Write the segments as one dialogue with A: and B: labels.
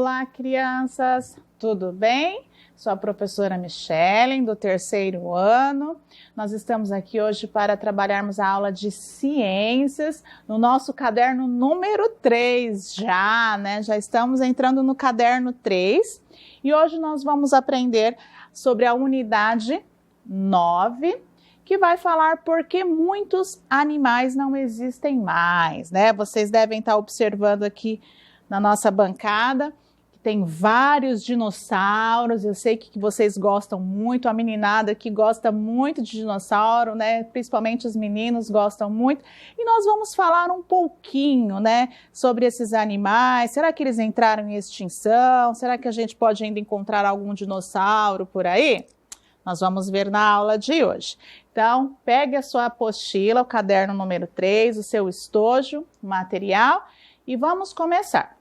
A: Olá, crianças! Tudo bem? Sou a professora Michele, do 3º ano. Nós estamos aqui hoje para trabalharmos a aula de ciências no nosso caderno número 3 já, né? Já estamos entrando no caderno 3 e hoje nós vamos aprender sobre a unidade 9, que vai falar por que muitos animais não existem mais, né? Vocês devem estar observando aqui na nossa bancada que tem vários dinossauros. Eu sei que vocês gostam muito, a meninada que gosta muito de dinossauro, né? Principalmente os meninos gostam muito. E nós vamos falar um pouquinho, né, sobre esses animais. Será que eles entraram em extinção? Será que a gente pode ainda encontrar algum dinossauro por aí? Nós vamos ver na aula de hoje. Então, pegue a sua apostila, o caderno número 3, o seu estojo, o material e vamos começar.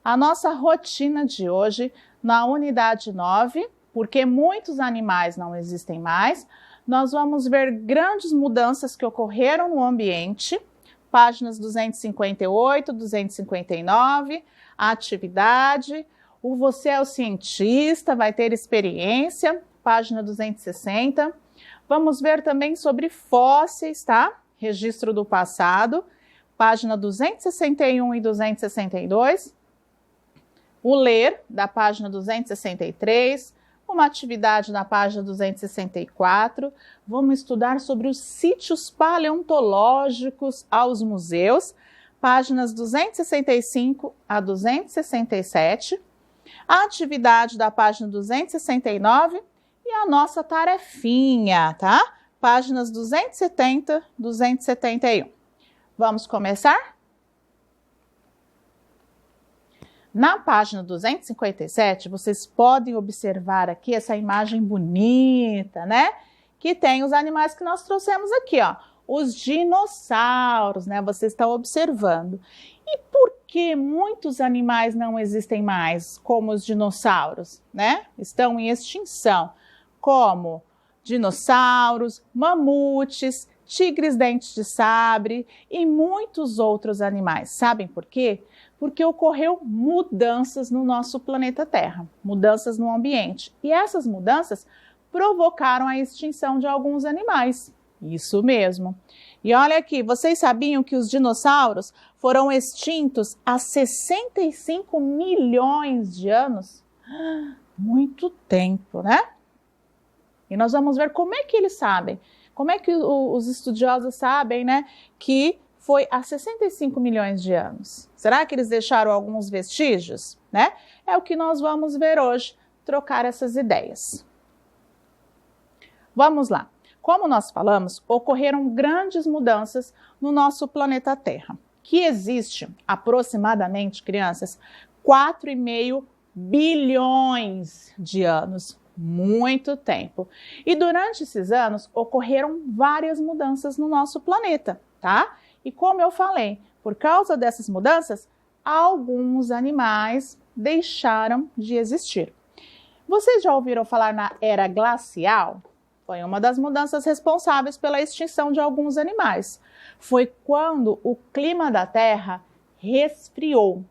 A: A nossa rotina de hoje, na unidade 9, porque muitos animais não existem mais, nós vamos ver grandes mudanças que ocorreram no ambiente, páginas 258, 259, a atividade, o Você é o Cientista, vai ter experiência, página 260. Vamos ver também sobre fósseis, tá? Registro do passado, página 261 e 262. O Ler, da página 263. Uma atividade na página 264. Vamos estudar sobre os sítios paleontológicos aos museus, páginas 265 a 267. A atividade da página 269. E a nossa tarefinha, tá? Páginas 270, 271. Vamos começar? Na página 257, vocês podem observar aqui essa imagem bonita, né? Que tem os animais que nós trouxemos aqui, ó. Os dinossauros, né? Vocês estão observando. E por que muitos animais não existem mais, como os dinossauros, né? Estão em extinção. Como dinossauros, mamutes, tigres dentes de sabre e muitos outros animais. Sabem por quê? Porque ocorreu mudanças no nosso planeta Terra, mudanças no ambiente. E essas mudanças provocaram a extinção de alguns animais. Isso mesmo. E olha aqui, vocês sabiam que os dinossauros foram extintos há 65 milhões de anos? Muito tempo, né? E nós vamos ver como é que eles sabem, como é que os estudiosos sabem, né, que foi há 65 milhões de anos. Será que eles deixaram alguns vestígios, né? É o que nós vamos ver hoje, trocar essas ideias. Vamos lá. Como nós falamos, ocorreram grandes mudanças no nosso planeta Terra, que existe aproximadamente, crianças, 4,5 bilhões de anos. Muito tempo. E durante esses anos ocorreram várias mudanças no nosso planeta, tá? E como eu falei, por causa dessas mudanças, alguns animais deixaram de existir. Vocês já ouviram falar na Era Glacial? Foi uma das mudanças responsáveis pela extinção de alguns animais. Foi quando o clima da Terra resfriou.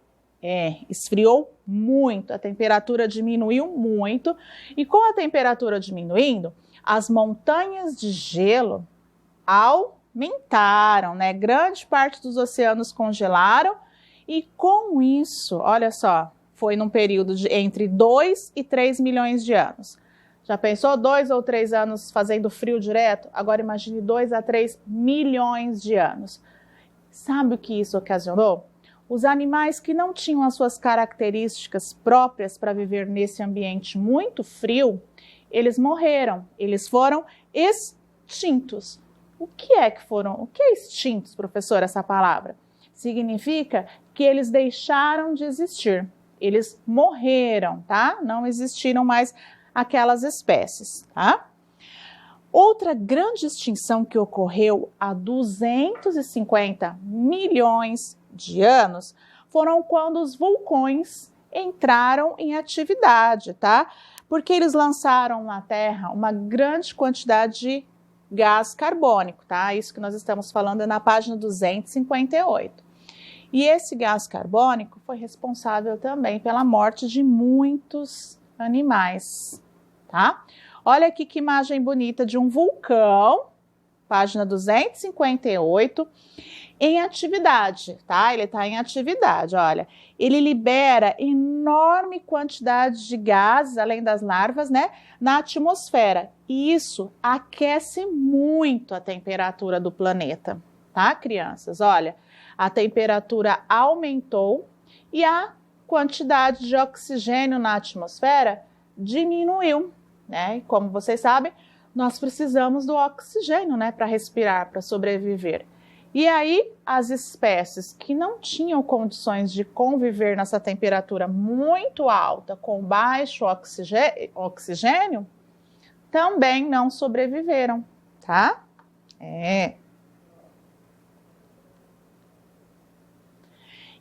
A: Esfriou muito, a temperatura diminuiu muito e com a temperatura diminuindo, as montanhas de gelo aumentaram, né? Grande parte dos oceanos congelaram e com isso, olha só, foi num período de entre 2 e 3 milhões de anos. Já pensou 2 ou 3 anos fazendo frio direto? Agora imagine 2 a 3 milhões de anos. Sabe o que isso ocasionou? Os animais que não tinham as suas características próprias para viver nesse ambiente muito frio, eles morreram, eles foram extintos. O que é extintos, professora, essa palavra? Significa que eles deixaram de existir, eles morreram, tá? Não existiram mais aquelas espécies, tá? Outra grande extinção que ocorreu há 250 milhões de anos foram quando os vulcões entraram em atividade, tá? Porque eles lançaram na Terra uma grande quantidade de gás carbônico, tá? Isso que nós estamos falando é na página 258. E esse gás carbônico foi responsável também pela morte de muitos animais, tá? Olha aqui que imagem bonita de um vulcão, página 258, em atividade, tá? Ele está em atividade, olha. Ele libera enorme quantidade de gases, além das larvas, né, na atmosfera. E isso aquece muito a temperatura do planeta, tá, crianças? Olha, a temperatura aumentou e a quantidade de oxigênio na atmosfera diminuiu, né? E como vocês sabem, nós precisamos do oxigênio, né, para respirar, para sobreviver. E aí, as espécies que não tinham condições de conviver nessa temperatura muito alta, com baixo oxigênio, também não sobreviveram, tá?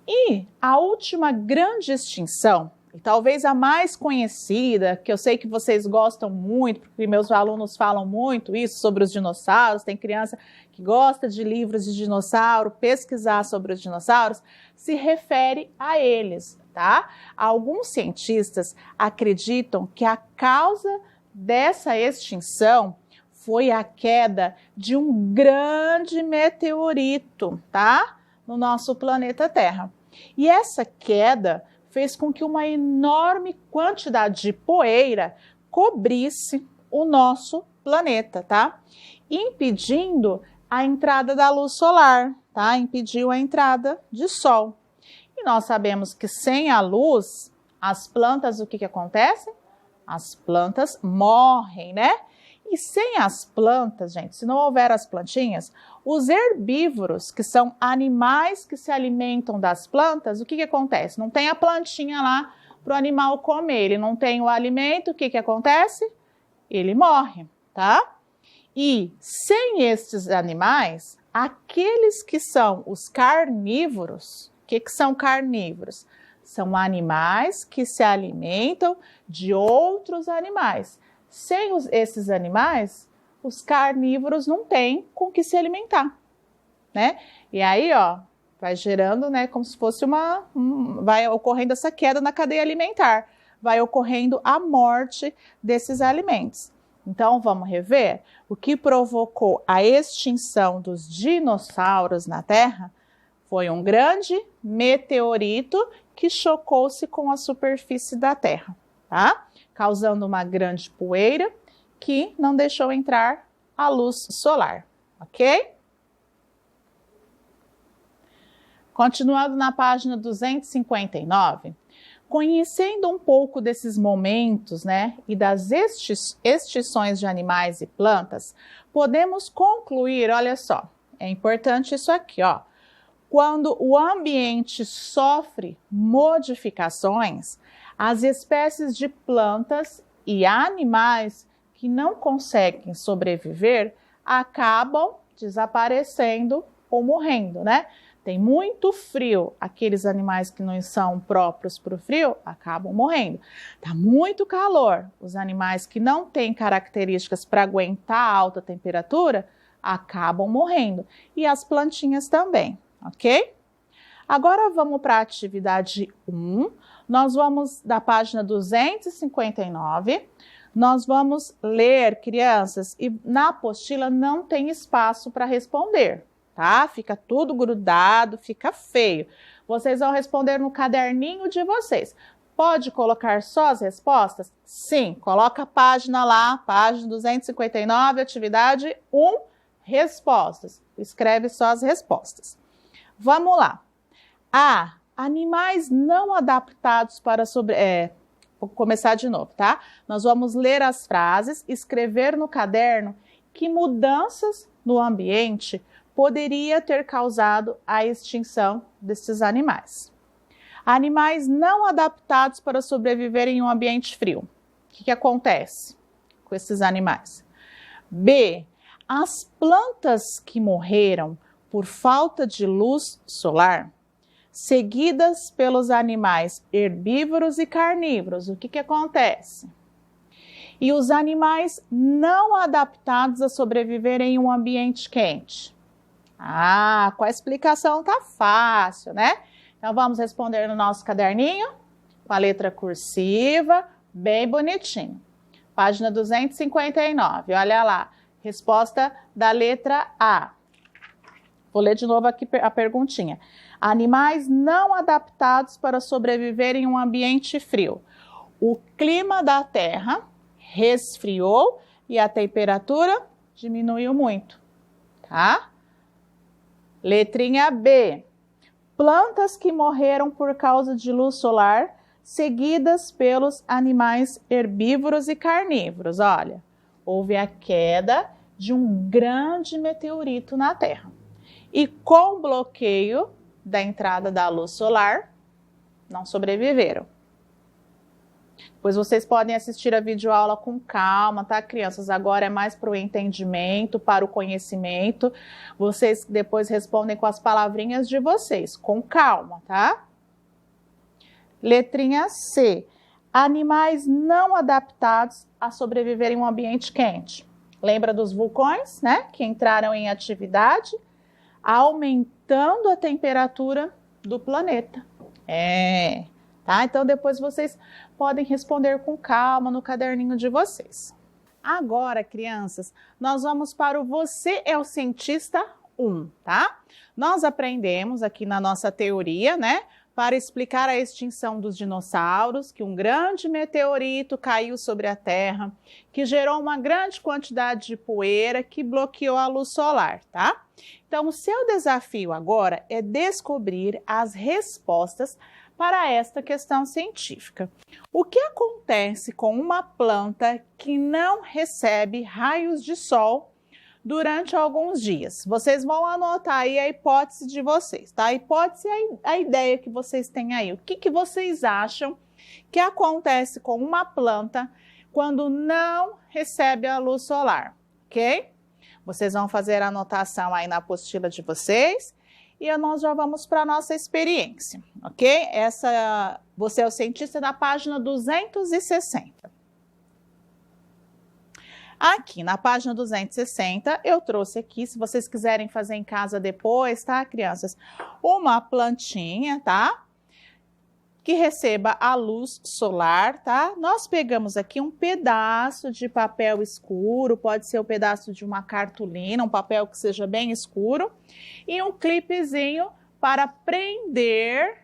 A: E a última grande extinção, e talvez a mais conhecida, que eu sei que vocês gostam muito, porque meus alunos falam muito isso sobre os dinossauros, tem criança que gosta de livros de dinossauro, pesquisar sobre os dinossauros, se refere a eles, tá? Alguns cientistas acreditam que a causa dessa extinção foi a queda de um grande meteorito, tá? No nosso planeta Terra. E essa queda fez com que uma enorme quantidade de poeira cobrisse o nosso planeta, tá? Impedindo a entrada da luz solar, tá? Impediu a entrada de sol. E nós sabemos que sem a luz, as plantas, o que acontece? As plantas morrem, né? E sem as plantas, gente, se não houver as plantinhas, os herbívoros, que são animais que se alimentam das plantas, o que acontece? Não tem a plantinha lá para o animal comer, ele não tem o alimento, o que acontece? Ele morre, tá? E sem estes animais, aqueles que são os carnívoros, o que são carnívoros? São animais que se alimentam de outros animais. Sem esses animais, os carnívoros não têm com que se alimentar, né? E aí, ó, vai gerando, né, como se fosse vai ocorrendo essa queda na cadeia alimentar, vai ocorrendo a morte desses alimentos. Então, vamos rever? O que provocou a extinção dos dinossauros na Terra foi um grande meteorito que chocou-se com a superfície da Terra, tá? Causando uma grande poeira que não deixou entrar a luz solar, ok? Continuando na página 259, conhecendo um pouco desses momentos, né, e das extinções de animais e plantas, podemos concluir, olha só, é importante isso aqui, ó. Quando o ambiente sofre modificações, as espécies de plantas e animais que não conseguem sobreviver acabam desaparecendo ou morrendo, né? Tem muito frio, aqueles animais que não são próprios para o frio acabam morrendo. Tá muito calor, os animais que não têm características para aguentar a alta temperatura acabam morrendo. E as plantinhas também, ok? Agora vamos para a atividade 1. Nós vamos da página 259. Nós vamos ler, crianças, e na apostila não tem espaço para responder, tá? Fica tudo grudado, fica feio. Vocês vão responder no caderninho de vocês. Pode colocar só as respostas? Sim, coloca a página lá, página 259, atividade 1, respostas. Escreve só as respostas. Vamos lá. A. Animais não adaptados para Vou começar de novo, tá? Nós vamos ler as frases, escrever no caderno que mudanças no ambiente poderia ter causado a extinção desses animais. Animais não adaptados para sobreviver em um ambiente frio. O que acontece com esses animais? B. As plantas que morreram por falta de luz solar, seguidas pelos animais herbívoros e carnívoros, o que acontece? E os animais não adaptados a sobreviver em um ambiente quente. Ah, com a explicação tá fácil, né? Então vamos responder no nosso caderninho, com a letra cursiva, bem bonitinho. Página 259, olha lá. Resposta da letra A. Vou ler de novo aqui a perguntinha. Animais não adaptados para sobreviver em um ambiente frio. O clima da Terra resfriou e a temperatura diminuiu muito, tá? Letrinha B. Plantas que morreram por causa de luz solar, seguidas pelos animais herbívoros e carnívoros. Olha, houve a queda de um grande meteorito na Terra. E com o bloqueio da entrada da luz solar, não sobreviveram. Depois vocês podem assistir a videoaula com calma, tá, crianças? Agora é mais para o entendimento, para o conhecimento. Vocês depois respondem com as palavrinhas de vocês, com calma, tá? Letrinha C. Animais não adaptados a sobreviver em um ambiente quente. Lembra dos vulcões, né? Que entraram em atividade, aumentando a temperatura do planeta. Tá? Então depois vocês podem responder com calma no caderninho de vocês. Agora, crianças, nós vamos para o Você é o Cientista 1, tá? Nós aprendemos aqui na nossa teoria, né? Para explicar a extinção dos dinossauros, que um grande meteorito caiu sobre a Terra, que gerou uma grande quantidade de poeira que bloqueou a luz solar, tá? Então, o seu desafio agora é descobrir as respostas para esta questão científica. O que acontece com uma planta que não recebe raios de sol durante alguns dias? Vocês vão anotar aí a hipótese de vocês, tá? A hipótese é a ideia que vocês têm aí. O que vocês acham que acontece com uma planta quando não recebe a luz solar, ok? Vocês vão fazer a anotação aí na apostila de vocês e nós já vamos para a nossa experiência, ok? Você é o Cientista na página 260. Aqui na página 260, eu trouxe aqui, se vocês quiserem fazer em casa depois, tá, crianças? Uma plantinha, tá? Que receba a luz solar, tá? Nós pegamos aqui um pedaço de papel escuro, pode ser um pedaço de uma cartolina, um papel que seja bem escuro, e um clipezinho para prender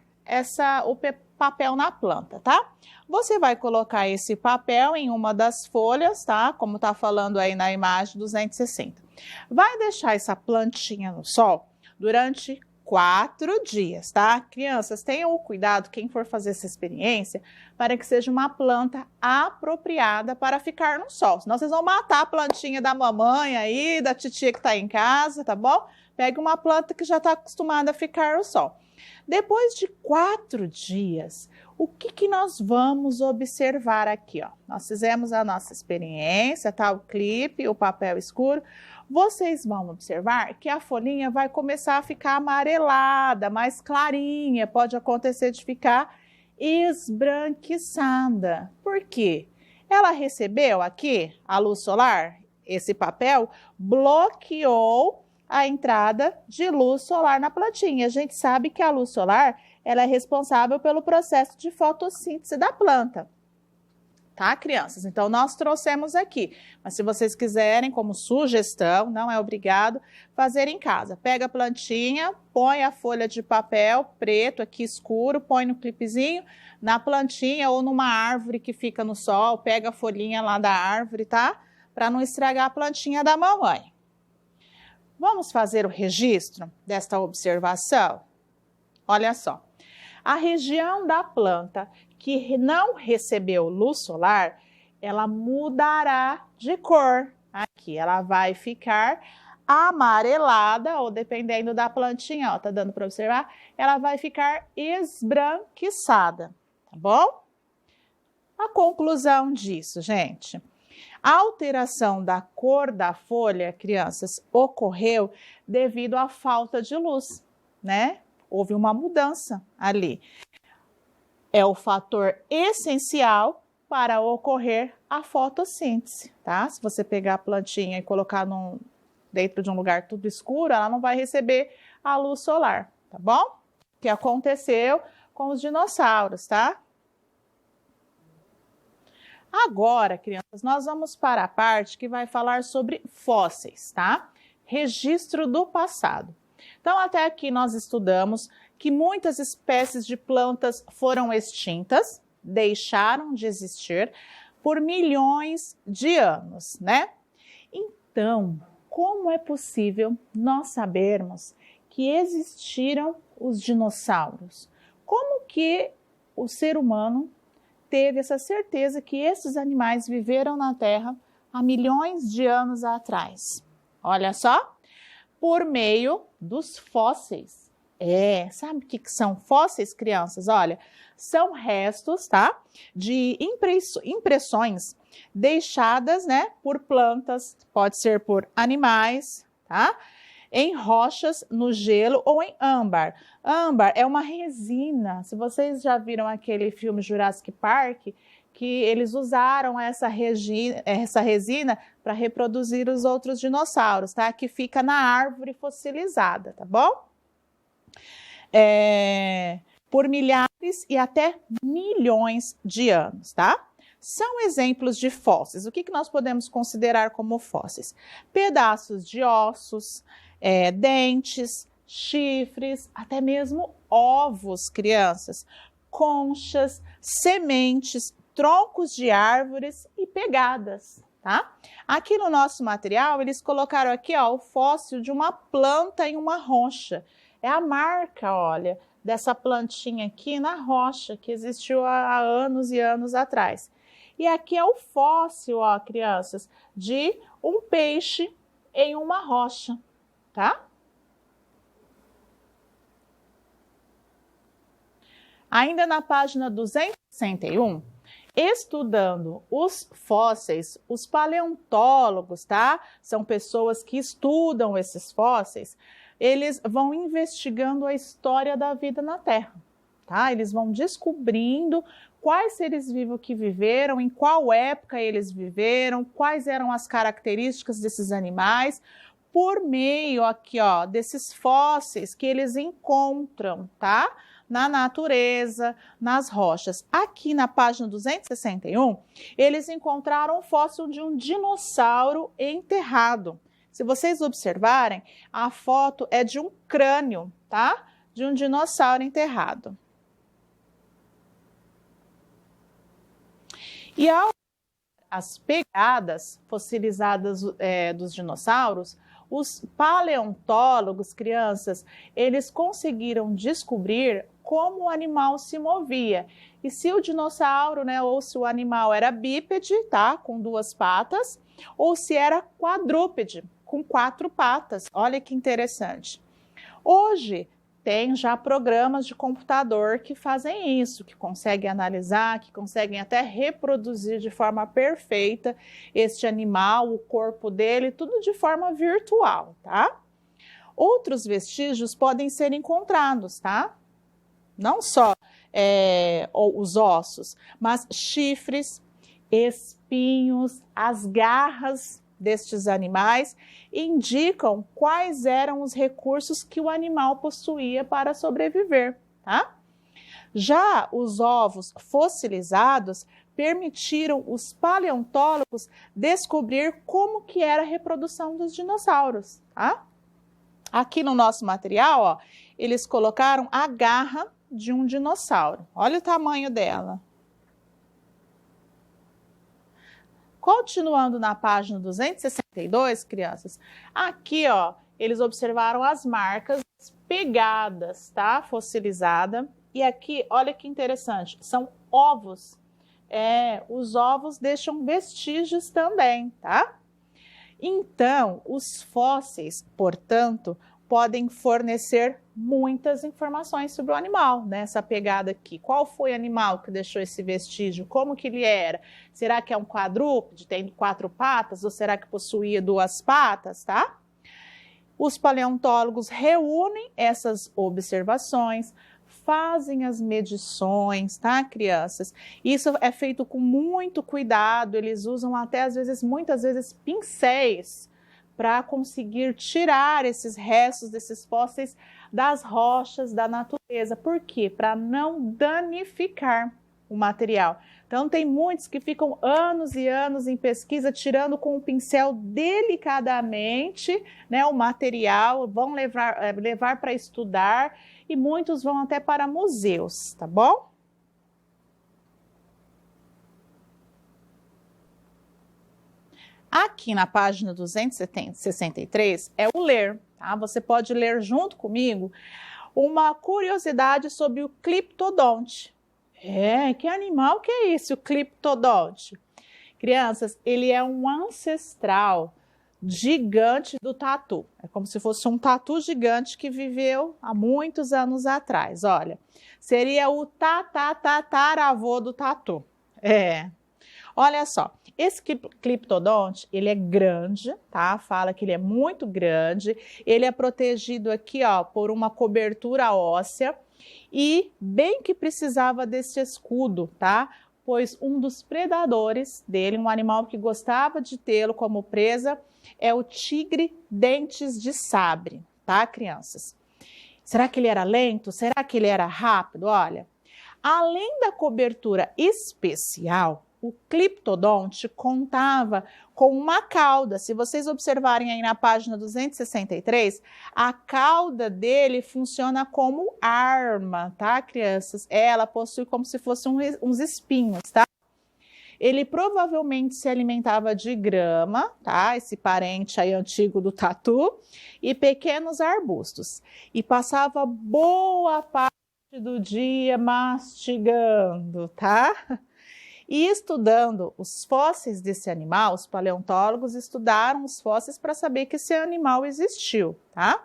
A: o papel na planta, tá? Você vai colocar esse papel em uma das folhas, tá? Como tá falando aí na imagem 260. Vai deixar essa plantinha no sol durante 4 dias, tá? Crianças, tenham o cuidado, quem for fazer essa experiência, para que seja uma planta apropriada para ficar no sol. Senão vocês vão matar a plantinha da mamãe aí, da titia que está em casa, tá bom? Pegue uma planta que já está acostumada a ficar no sol. Depois de 4 dias, o que nós vamos observar aqui, ó? Nós fizemos a nossa experiência, tá? O clipe, o papel escuro. Vocês vão observar que a folhinha vai começar a ficar amarelada, mais clarinha, pode acontecer de ficar esbranquiçada. Por quê? Ela recebeu aqui a luz solar, esse papel bloqueou a entrada de luz solar na plantinha. A gente sabe que a luz solar ela é responsável pelo processo de fotossíntese da planta. Tá, crianças? Então, nós trouxemos aqui. Mas se vocês quiserem, como sugestão, não é obrigado, fazer em casa. Pega a plantinha, põe a folha de papel preto aqui escuro, põe no clipezinho, na plantinha ou numa árvore que fica no sol, pega a folhinha lá da árvore, tá? Para não estragar a plantinha da mamãe. Vamos fazer o registro desta observação? Olha só. A região da planta que não recebeu luz solar, ela mudará de cor. Aqui ela vai ficar amarelada, ou dependendo da plantinha, ó, tá dando para observar, ela vai ficar esbranquiçada, tá bom? A conclusão disso, gente, a alteração da cor da folha, crianças, ocorreu devido à falta de luz, né? Houve uma mudança ali. É o fator essencial para ocorrer a fotossíntese, tá? Se você pegar a plantinha e colocar dentro de um lugar tudo escuro, ela não vai receber a luz solar, tá bom? O que aconteceu com os dinossauros, tá? Agora, crianças, nós vamos para a parte que vai falar sobre fósseis, tá? Registro do passado. Então, até aqui nós estudamos que muitas espécies de plantas foram extintas, deixaram de existir por milhões de anos, né? Então, como é possível nós sabermos que existiram os dinossauros? Como que o ser humano teve essa certeza que esses animais viveram na Terra há milhões de anos atrás? Olha só, por meio dos fósseis. Sabe o que são fósseis, crianças? Olha, são restos, tá? De impressões deixadas, né, por plantas, pode ser por animais, tá? Em rochas, no gelo ou em âmbar. Âmbar é uma resina. Se vocês já viram aquele filme Jurassic Park, que eles usaram essa resina para reproduzir os outros dinossauros, tá? Que fica na árvore fossilizada, tá bom? Por milhares e até milhões de anos, tá? São exemplos de fósseis. O que nós podemos considerar como fósseis? Pedaços de ossos, dentes, chifres, até mesmo ovos, crianças, conchas, sementes, troncos de árvores e pegadas, tá? Aqui no nosso material, eles colocaram aqui, ó, o fóssil de uma planta em uma rocha. É a marca, olha, dessa plantinha aqui na rocha, que existiu há anos e anos atrás. E aqui é o fóssil, ó, crianças, de um peixe em uma rocha, tá? Ainda na página 261, estudando os fósseis, os paleontólogos, tá? São pessoas que estudam esses fósseis, eles vão investigando a história da vida na Terra, tá? Eles vão descobrindo quais seres vivos que viveram, em qual época eles viveram, quais eram as características desses animais, por meio aqui, ó, desses fósseis que eles encontram, tá? Na natureza, nas rochas. Aqui na página 261, eles encontraram o fóssil de um dinossauro enterrado. Se vocês observarem, a foto é de um crânio, tá? De um dinossauro enterrado. E as pegadas fossilizadas dos dinossauros, os paleontólogos, crianças, eles conseguiram descobrir como o animal se movia. E se o dinossauro, né, ou se o animal era bípede, tá, com 2 patas, ou se era quadrúpede, com 4 patas. Olha que interessante. Hoje tem já programas de computador que fazem isso, que conseguem analisar, que conseguem até reproduzir de forma perfeita este animal, o corpo dele, tudo de forma virtual, tá? Outros vestígios podem ser encontrados, tá? Não só os ossos, mas chifres, espinhos, as garras destes animais indicam quais eram os recursos que o animal possuía para sobreviver, tá? Já os ovos fossilizados permitiram os paleontólogos descobrir como que era a reprodução dos dinossauros, tá? Aqui no nosso material, ó, eles colocaram a garra de um dinossauro. Olha o tamanho dela. Continuando na página 262, crianças, aqui, ó, eles observaram as marcas pegadas, tá? Fossilizada. E aqui, olha que interessante, são ovos. Os ovos deixam vestígios também, tá? Então, os fósseis, portanto, podem fornecer muitas informações sobre o animal, né? Essa pegada aqui. Qual foi o animal que deixou esse vestígio? Como que ele era? Será que é um quadrúpede, tem 4 patas? Ou será que possuía 2 patas, tá? Os paleontólogos reúnem essas observações, fazem as medições, tá, crianças? Isso é feito com muito cuidado, eles usam até, às vezes, muitas vezes, pincéis para conseguir tirar esses restos desses fósseis das rochas da natureza. Por quê? Para não danificar o material. Então, tem muitos que ficam anos e anos em pesquisa, tirando com o pincel delicadamente, né, o material, vão levar para estudar, e muitos vão até para museus, tá bom? Aqui na página 263 é o ler, tá? Você pode ler junto comigo uma curiosidade sobre o cliptodonte. Que animal que é esse, o cliptodonte? Crianças, ele é um ancestral gigante do tatu. É como se fosse um tatu gigante que viveu há muitos anos atrás. Olha, seria o tataravô do tatu. Olha só, esse cliptodonte, ele é grande, tá? Fala que ele é muito grande. Ele é protegido aqui, ó, por uma cobertura óssea. E bem que precisava desse escudo, tá? Pois um dos predadores dele, um animal que gostava de tê-lo como presa, é o tigre dentes de sabre, tá, crianças? Será que ele era lento? Será que ele era rápido? Olha, além da cobertura especial, o cliptodonte contava com uma cauda. Se vocês observarem aí na página 263, a cauda dele funciona como arma, tá, crianças? Ela possui como se fossem uns espinhos, tá? Ele provavelmente se alimentava de grama, tá? Esse parente aí antigo do tatu, e pequenos arbustos. E passava boa parte do dia mastigando, tá? E estudando os fósseis desse animal, os paleontólogos estudaram os fósseis para saber que esse animal existiu, tá?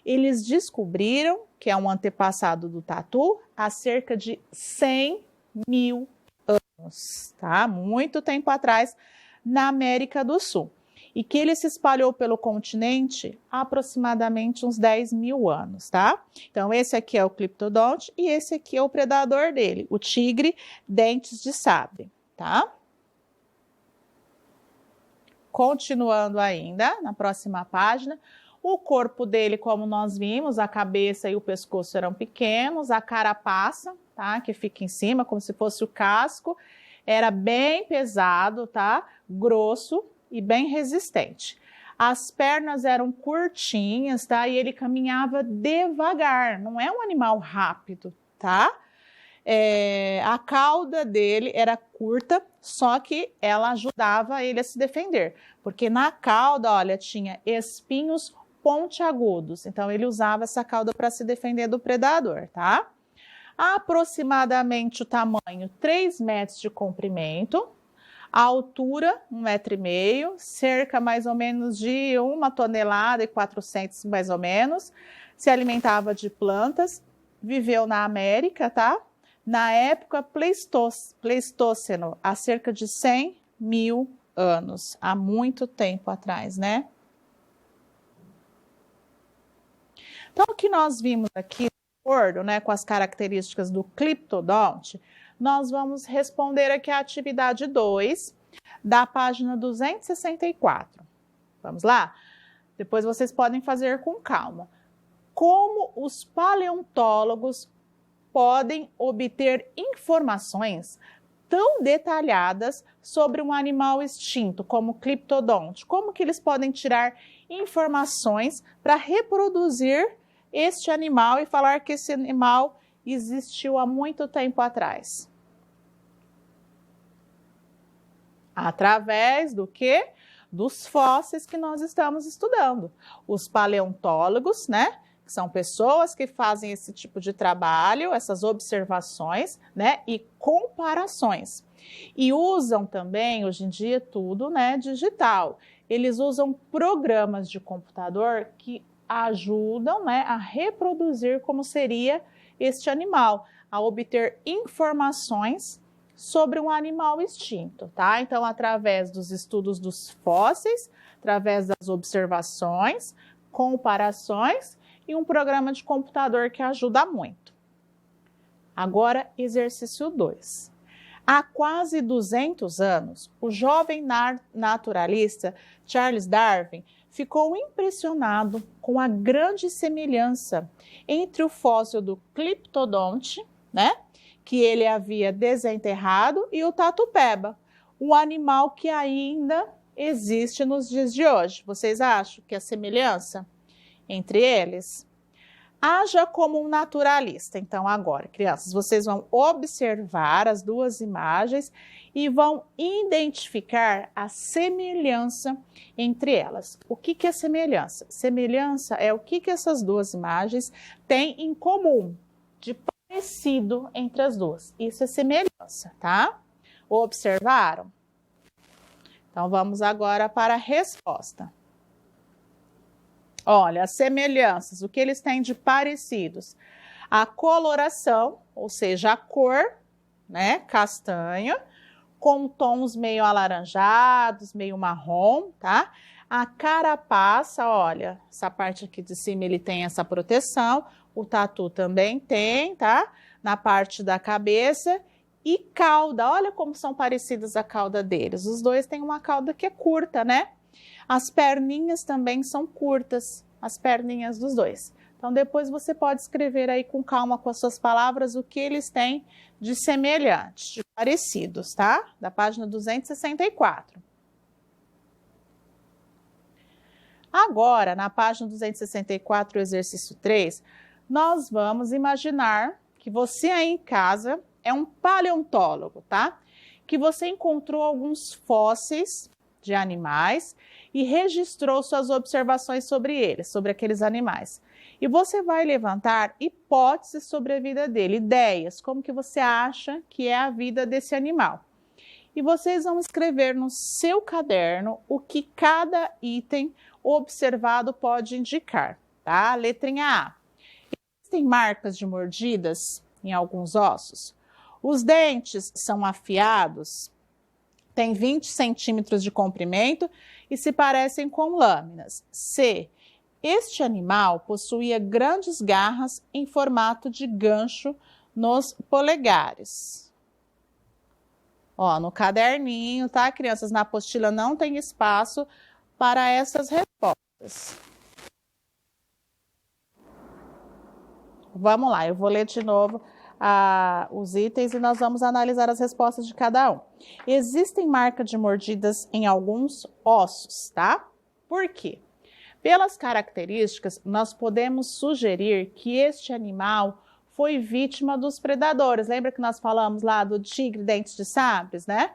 A: Eles descobriram que é um antepassado do tatu há cerca de 100 mil anos, tá? Muito tempo atrás, na América do Sul. E que ele se espalhou pelo continente há aproximadamente uns 10 mil anos, tá? Então, esse aqui é o cliptodonte e esse aqui é o predador dele, o tigre dentes de sabre, tá? Continuando ainda, na próxima página, o corpo dele, como nós vimos, a cabeça e o pescoço eram pequenos, a carapaça, tá? Que fica em cima, como se fosse o casco, era bem pesado, tá? Grosso e bem resistente. As pernas eram curtinhas, tá? E ele caminhava devagar, não é um animal rápido, tá? A cauda dele era curta, só que ela ajudava ele a se defender, porque na cauda, olha, tinha espinhos pontiagudos, então ele usava essa cauda para se defender do predador, tá? Aproximadamente o tamanho 3 metros de comprimento, a altura 1,5 metro, cerca mais ou menos de 1 tonelada e 400 mais ou menos, se alimentava de plantas, viveu na América, tá? Na época Pleistoceno, há cerca de 100 mil anos, há muito tempo atrás, né? Então, o que nós vimos aqui, de acordo, né, com as características do cliptodonte, nós vamos responder aqui a atividade 2 da página 264. Vamos lá? Depois vocês podem fazer com calma. Como os paleontólogos podem obter informações tão detalhadas sobre um animal extinto, como o cliptodonte? Como que eles podem tirar informações para reproduzir este animal e falar que esse animal existiu há muito tempo atrás? Através do quê? Dos fósseis que nós estamos estudando. Os paleontólogos, né? Que são pessoas que fazem esse tipo de trabalho, essas observações, né? E comparações. E usam também, hoje em dia, tudo, né? Digital. Eles usam programas de computador que ajudam, né? A reproduzir como seria este animal, a obter informações sobre um animal extinto, tá? Então, através dos estudos dos fósseis, através das observações, comparações e um programa de computador que ajuda muito. Agora, exercício 2. Há quase 200 anos, o jovem naturalista Charles Darwin ficou impressionado com a grande semelhança entre o fóssil do Cliptodonte, né, que ele havia desenterrado, e o Tatupeba, um animal que ainda existe nos dias de hoje. Vocês acham que a semelhança entre eles? Haja como um naturalista. Então, agora, crianças, vocês vão observar as duas imagens e vão identificar a semelhança entre elas. O que é semelhança? Semelhança é o que essas duas imagens têm em comum, de parecido entre as duas. Isso é semelhança, tá? Observaram? Então, vamos agora para a resposta. Olha, as semelhanças, o que eles têm de parecidos? A coloração, ou seja, a cor, né, castanha, com tons meio alaranjados, meio marrom, tá? A carapaça, olha, essa parte aqui de cima ele tem essa proteção, o tatu também tem, tá? Na parte da cabeça. E cauda, olha como são parecidas a cauda deles. Os dois têm uma cauda que é curta, né? As perninhas também são curtas, as perninhas dos dois. Então, depois você pode escrever aí com calma com as suas palavras o que eles têm de semelhantes, de parecidos, tá? Da página 264. Agora, na página 264, exercício 3, nós vamos imaginar que você aí em casa é um paleontólogo, tá? Que você encontrou alguns fósseis de animais e registrou suas observações sobre eles, sobre aqueles animais. E você vai levantar hipóteses sobre a vida dele, ideias, como que você acha que é a vida desse animal. E vocês vão escrever no seu caderno o que cada item observado pode indicar, tá? Letrinha A. Existem marcas de mordidas em alguns ossos? Os dentes são afiados, têm 20 centímetros de comprimento e se parecem com lâminas. C. Este animal possuía grandes garras em formato de gancho nos polegares. Ó, no caderninho, tá, crianças? Na apostila não tem espaço para essas respostas. Vamos lá, eu vou ler de novo os itens e nós vamos analisar as respostas de cada um. Existem marcas de mordidas em alguns ossos, tá? Por quê? Pelas características, nós podemos sugerir que este animal foi vítima dos predadores. Lembra que nós falamos lá do tigre dentes de sabres, né?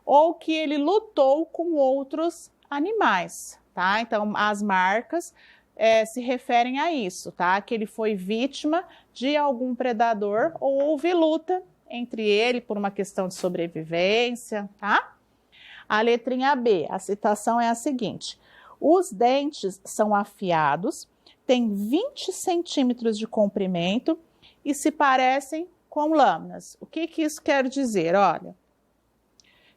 A: Ou que ele lutou com outros animais, tá? Então, as marcas se referem a isso, tá? Que ele foi vítima de algum predador ou houve luta entre ele por uma questão de sobrevivência, tá? A letrinha B, a citação é a seguinte: os dentes são afiados, têm 20 centímetros de comprimento e se parecem com lâminas. O que isso quer dizer? Olha,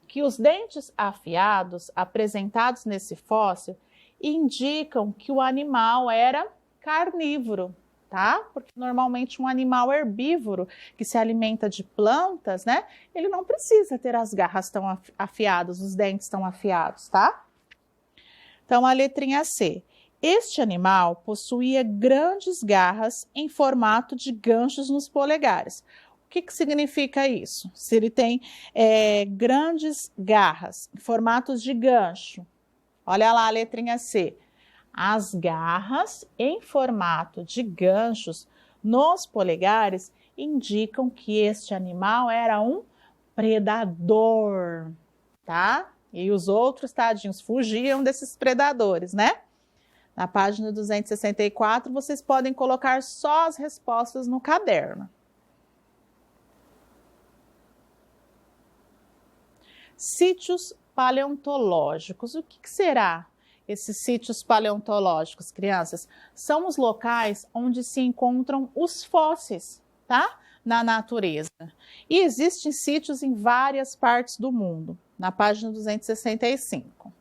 A: que os dentes afiados apresentados nesse fóssil indicam que o animal era carnívoro, tá? Porque normalmente um animal herbívoro que se alimenta de plantas, né? Ele não precisa ter as garras tão afiadas, os dentes tão afiados, tá? Então, a letrinha C. Este animal possuía grandes garras em formato de ganchos nos polegares. O que significa isso? Se ele tem grandes garras em formatos de gancho. Olha lá a letrinha C. As garras em formato de ganchos nos polegares indicam que este animal era um predador, tá? E os outros tadinhos fugiam desses predadores, né? Na página 264, vocês podem colocar só as respostas no caderno. Sítios paleontológicos. O que será esses sítios paleontológicos, crianças? São os locais onde se encontram os fósseis, tá? Na natureza. E existem sítios em várias partes do mundo. Na página 265.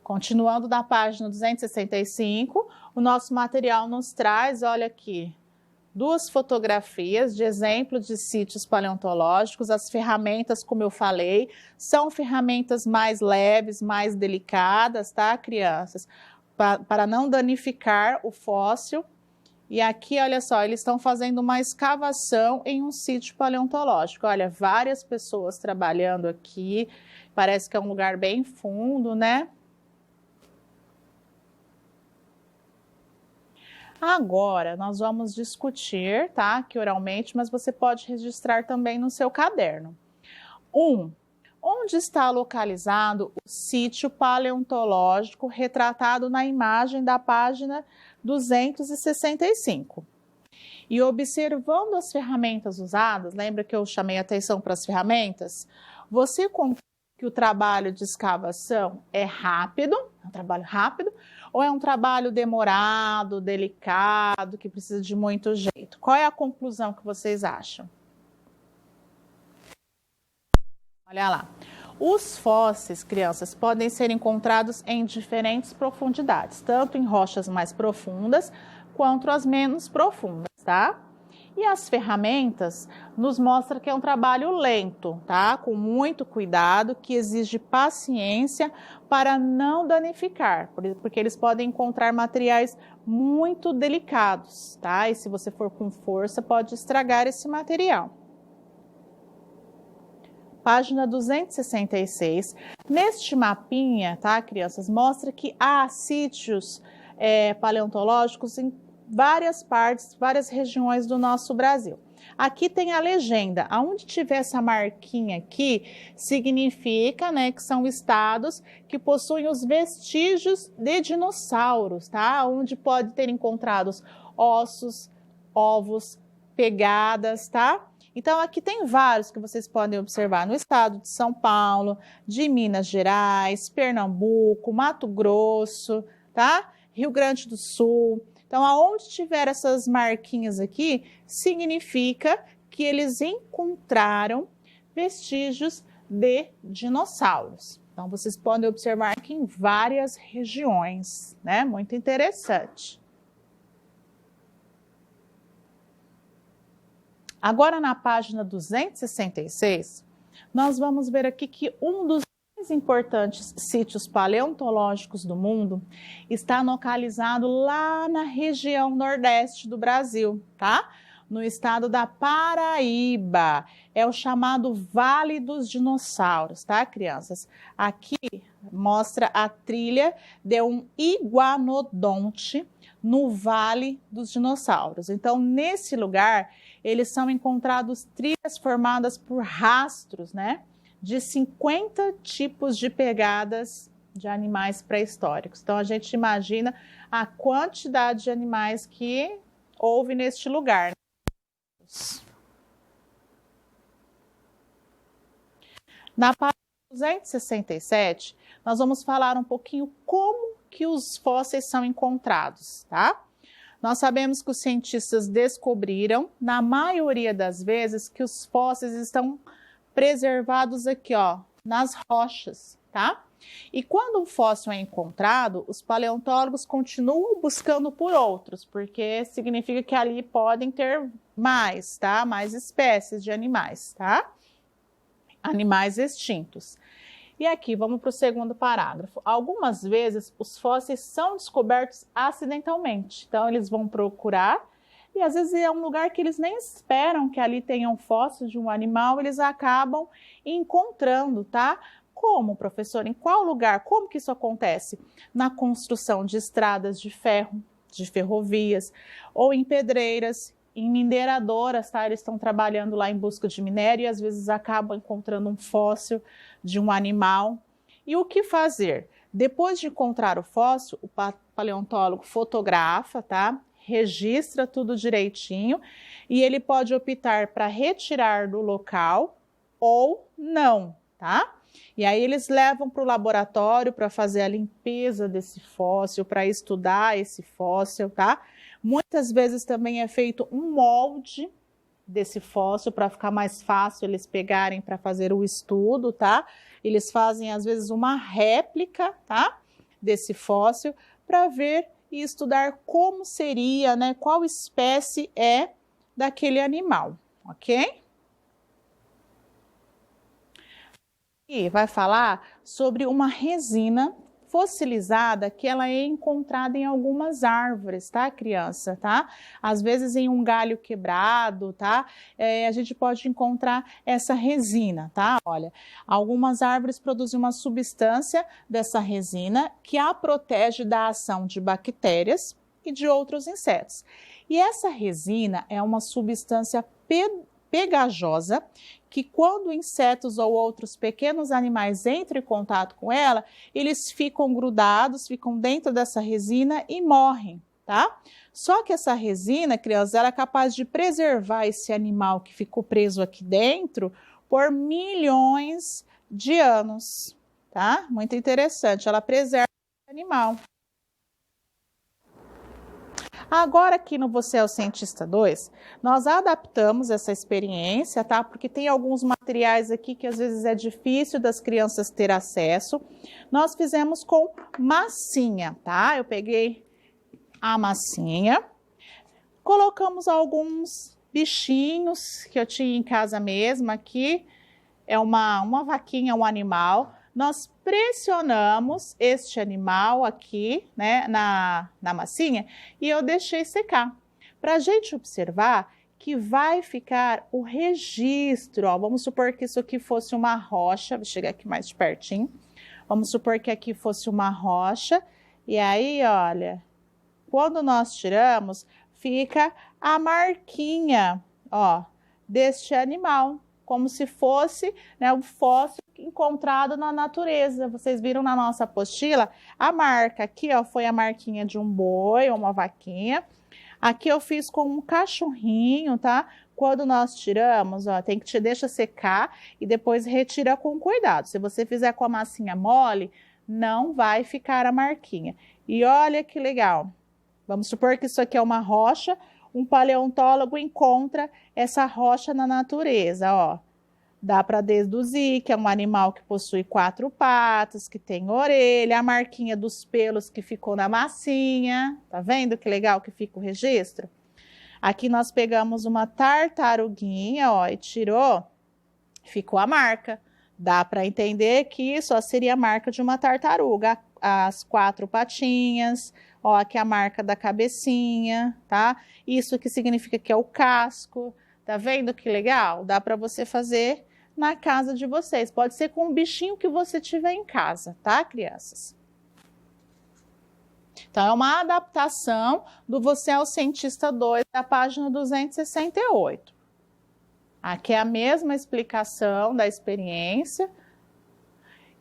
A: Continuando na página 265, o nosso material nos traz, olha aqui, duas fotografias de exemplo de sítios paleontológicos. As ferramentas, como eu falei, são ferramentas mais leves, mais delicadas, tá, crianças? Para não danificar o fóssil. E aqui, olha só, eles estão fazendo uma escavação em um sítio paleontológico. Olha, várias pessoas trabalhando aqui. Parece que é um lugar bem fundo, né? Agora, nós vamos discutir, tá? Aqui oralmente, mas você pode registrar também no seu caderno. Onde está localizado o sítio paleontológico retratado na imagem da página 265? E observando as ferramentas usadas, lembra que eu chamei a atenção para as ferramentas? Você conclui que o trabalho de escavação é rápido, é um trabalho rápido, ou é um trabalho demorado, delicado, que precisa de muito jeito? Qual é a conclusão que vocês acham? Olha lá. Os fósseis, crianças, podem ser encontrados em diferentes profundidades, tanto em rochas mais profundas quanto as menos profundas, tá? E as ferramentas nos mostram que é um trabalho lento, tá? Com muito cuidado, que exige paciência para não danificar, porque eles podem encontrar materiais muito delicados, tá? E se você for com força, pode estragar esse material. Página 266. Neste mapinha, tá, crianças, mostra que há sítios paleontológicos em várias partes, várias regiões do nosso Brasil. Aqui tem a legenda. Aonde tiver essa marquinha aqui, significa, né, que são estados que possuem os vestígios de dinossauros, tá? Onde pode ter encontrados ossos, ovos, pegadas, tá? Então, aqui tem vários que vocês podem observar no estado de São Paulo, de Minas Gerais, Pernambuco, Mato Grosso, tá? Rio Grande do Sul. Então, aonde tiver essas marquinhas aqui, significa que eles encontraram vestígios de dinossauros. Então, vocês podem observar aqui em várias regiões, né? Muito interessante. Agora, na página 266, nós vamos ver aqui que um dos mais importantes sítios paleontológicos do mundo está localizado lá na região nordeste do Brasil, tá? No estado da Paraíba. É o chamado Vale dos Dinossauros, tá, crianças? Aqui mostra a trilha de um iguanodonte no Vale dos Dinossauros. Então, nesse lugar, eles são encontrados trilhas formadas por rastros, né, de 50 tipos de pegadas de animais pré-históricos. Então, a gente imagina a quantidade de animais que houve neste lugar. Na página 267, nós vamos falar um pouquinho como que os fósseis são encontrados, tá? Nós sabemos que os cientistas descobriram, na maioria das vezes, que os fósseis estão preservados aqui, ó, nas rochas, tá? E quando um fóssil é encontrado, os paleontólogos continuam buscando por outros, porque significa que ali podem ter mais, tá? Mais espécies de animais, tá? Animais extintos. E aqui, vamos para o segundo parágrafo. Algumas vezes, os fósseis são descobertos acidentalmente. Então, eles vão procurar e, às vezes, é um lugar que eles nem esperam que ali tenha um fóssil de um animal, eles acabam encontrando, tá? Como, professor? Em qual lugar? Como que isso acontece? Na construção de estradas de ferro, de ferrovias, ou em pedreiras, em mineradoras, tá? Eles estão trabalhando lá em busca de minério e às vezes acabam encontrando um fóssil de um animal. E o que fazer? Depois de encontrar o fóssil, o paleontólogo fotografa, tá? Registra tudo direitinho e ele pode optar para retirar do local ou não, tá? E aí eles levam para o laboratório para fazer a limpeza desse fóssil, para estudar esse fóssil, tá? Muitas vezes também é feito um molde desse fóssil para ficar mais fácil eles pegarem para fazer o estudo, tá? Eles fazem às vezes uma réplica, tá? Desse fóssil para ver e estudar como seria, né? Qual espécie é daquele animal, ok? E vai falar sobre uma resina fossilizada que ela é encontrada em algumas árvores, tá, criança, tá? Às vezes em um galho quebrado, tá? A gente pode encontrar essa resina, tá? Olha, algumas árvores produzem uma substância dessa resina que a protege da ação de bactérias e de outros insetos. E essa resina é uma substância pegajosa que quando insetos ou outros pequenos animais entram em contato com ela, eles ficam grudados, ficam dentro dessa resina e morrem, tá? Só que essa resina, crianças, ela é capaz de preservar esse animal que ficou preso aqui dentro por milhões de anos, tá? Muito interessante, ela preserva o animal. Agora aqui no Você é o Cientista 2, nós adaptamos essa experiência, tá? Porque tem alguns materiais aqui que às vezes é difícil das crianças ter acesso. Nós fizemos com massinha, tá? Eu peguei a massinha, colocamos alguns bichinhos que eu tinha em casa mesmo aqui. É uma vaquinha, um animal. Nós pressionamos este animal aqui, né, na massinha e eu deixei secar. Para a gente observar que vai ficar o registro, ó, vamos supor que isso aqui fosse uma rocha, vou chegar aqui mais de pertinho. Vamos supor que aqui fosse uma rocha e aí, olha, quando nós tiramos, fica a marquinha, ó, deste animal, como se fosse, né, um fóssil encontrado na natureza. Vocês viram na nossa apostila a marca aqui, ó, foi a marquinha de um boi ou uma vaquinha. Aqui eu fiz com um cachorrinho, tá? Quando nós tiramos, ó, tem que te deixa secar e depois retira com cuidado. Se você fizer com a massinha mole, não vai ficar a marquinha. E olha que legal. Vamos supor que isso aqui é uma rocha, um paleontólogo encontra essa rocha na natureza, ó. Dá para deduzir que é um animal que possui 4 patas, que tem orelha, a marquinha dos pelos que ficou na massinha. Tá vendo que legal que fica o registro? Aqui nós pegamos uma tartaruguinha, ó, e tirou, ficou a marca. Dá para entender que só seria a marca de uma tartaruga. As 4 patinhas, ó, aqui a marca da cabecinha, tá? Isso que significa que é o casco. Tá vendo que legal? Dá para você fazer na casa de vocês. Pode ser com o bichinho que você tiver em casa, tá, crianças? Então, é uma adaptação do Você é o Cientista 2, da página 268. Aqui é a mesma explicação da experiência.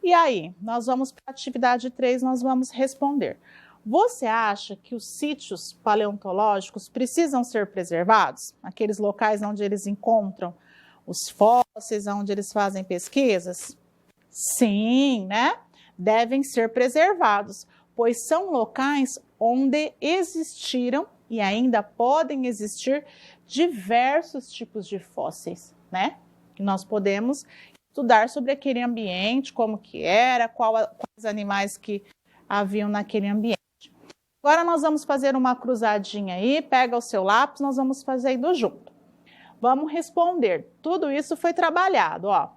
A: E aí, nós vamos para a atividade 3, nós vamos responder. Você acha que os sítios paleontológicos precisam ser preservados? Aqueles locais onde eles encontram os fósseis, onde eles fazem pesquisas? Sim, né? Devem ser preservados, pois são locais onde existiram e ainda podem existir diversos tipos de fósseis, né? Que nós podemos estudar sobre aquele ambiente, como que era, quais animais que haviam naquele ambiente. Agora nós vamos fazer uma cruzadinha aí, pega o seu lápis, nós vamos fazer indo junto. Vamos responder. Tudo isso foi trabalhado, ó.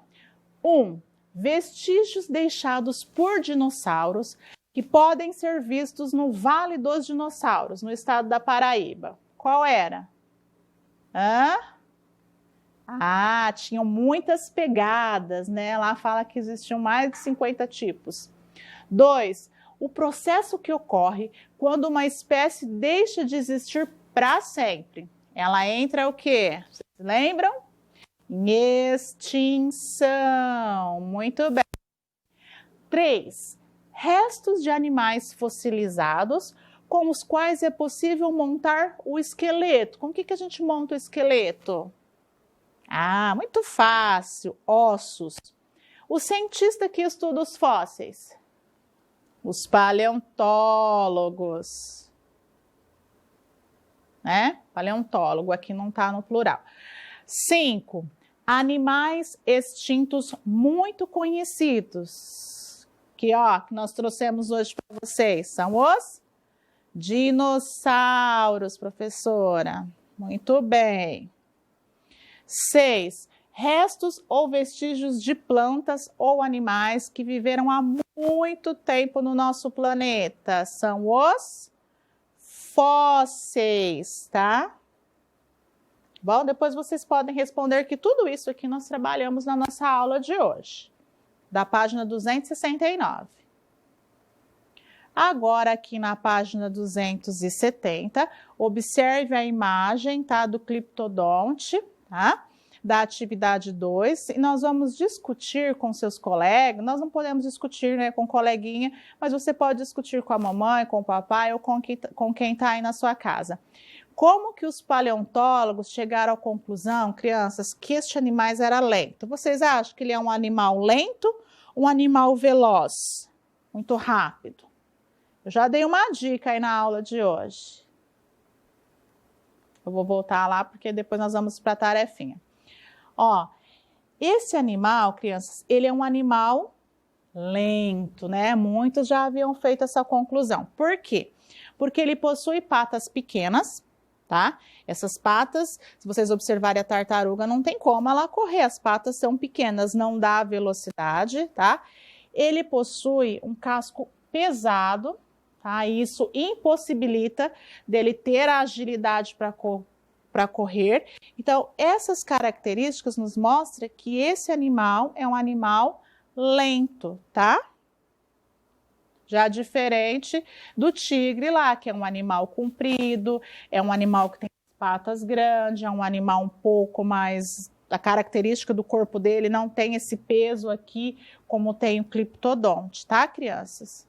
A: 1. Vestígios deixados por dinossauros que podem ser vistos no Vale dos Dinossauros, no estado da Paraíba. Qual era? Tinham muitas pegadas, né? Lá fala que existiam mais de 50 tipos. 2. O processo que ocorre quando uma espécie deixa de existir para sempre. Ela entra o quê? Vocês lembram? Em extinção. Muito bem. 3. Restos de animais fossilizados com os quais é possível montar o esqueleto. Com o que a gente monta o esqueleto? Muito fácil. Ossos. O cientista que estuda os fósseis? Os paleontólogos, né? Paleontólogo, aqui não está no plural. 5. Animais extintos muito conhecidos, que nós trouxemos hoje para vocês, são os dinossauros, professora. Muito bem. 6. Restos ou vestígios de plantas ou animais que viveram há muito tempo no nosso planeta. São os fósseis, tá? Bom, depois vocês podem responder que tudo isso aqui nós trabalhamos na nossa aula de hoje, da página 269. Agora, aqui na página 270, observe a imagem, tá, do cliptodonte, tá? Da atividade 2, e nós vamos discutir com seus colegas. Nós não podemos discutir, né, com o coleguinha, mas você pode discutir com a mamãe, com o papai ou com quem está aí na sua casa. Como que os paleontólogos chegaram à conclusão, crianças, que este animal era lento? Vocês acham que ele é um animal lento ou um animal veloz? Muito rápido. Eu já dei uma dica aí na aula de hoje. Eu vou voltar lá porque depois nós vamos para a tarefinha. Ó, esse animal, crianças, ele é um animal lento, né? Muitos já haviam feito essa conclusão. Por quê? Porque ele possui patas pequenas, tá? Essas patas, se vocês observarem a tartaruga, não tem como ela correr, as patas são pequenas, não dá velocidade, tá? Ele possui um casco pesado, tá? Isso impossibilita dele ter a agilidade para correr. Então, essas características nos mostram que esse animal é um animal lento, tá? Já diferente do tigre lá, que é um animal comprido, é um animal que tem patas grandes, é um animal um pouco mais... A característica do corpo dele não tem esse peso aqui, como tem o cliptodonte, tá, crianças?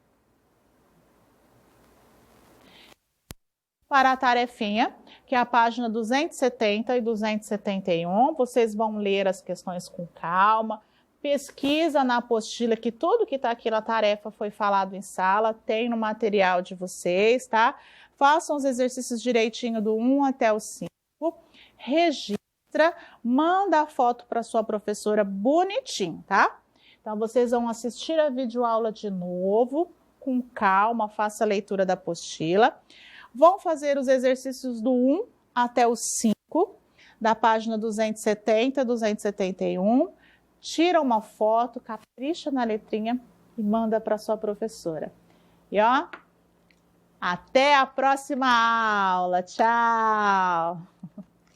A: Para a tarefinha, que é a página 270 e 271, vocês vão ler as questões com calma, pesquisa na apostila, que tudo que está aqui na tarefa foi falado em sala, tem no material de vocês, tá? Façam os exercícios direitinho do 1 até o 5, registra, manda a foto para sua professora bonitinho, tá? Então, vocês vão assistir a videoaula de novo, com calma, faça a leitura da apostila. Vão fazer os exercícios do 1 até o 5, da página 270, 271. Tira uma foto, capricha na letrinha e manda para sua professora. E ó, até a próxima aula. Tchau!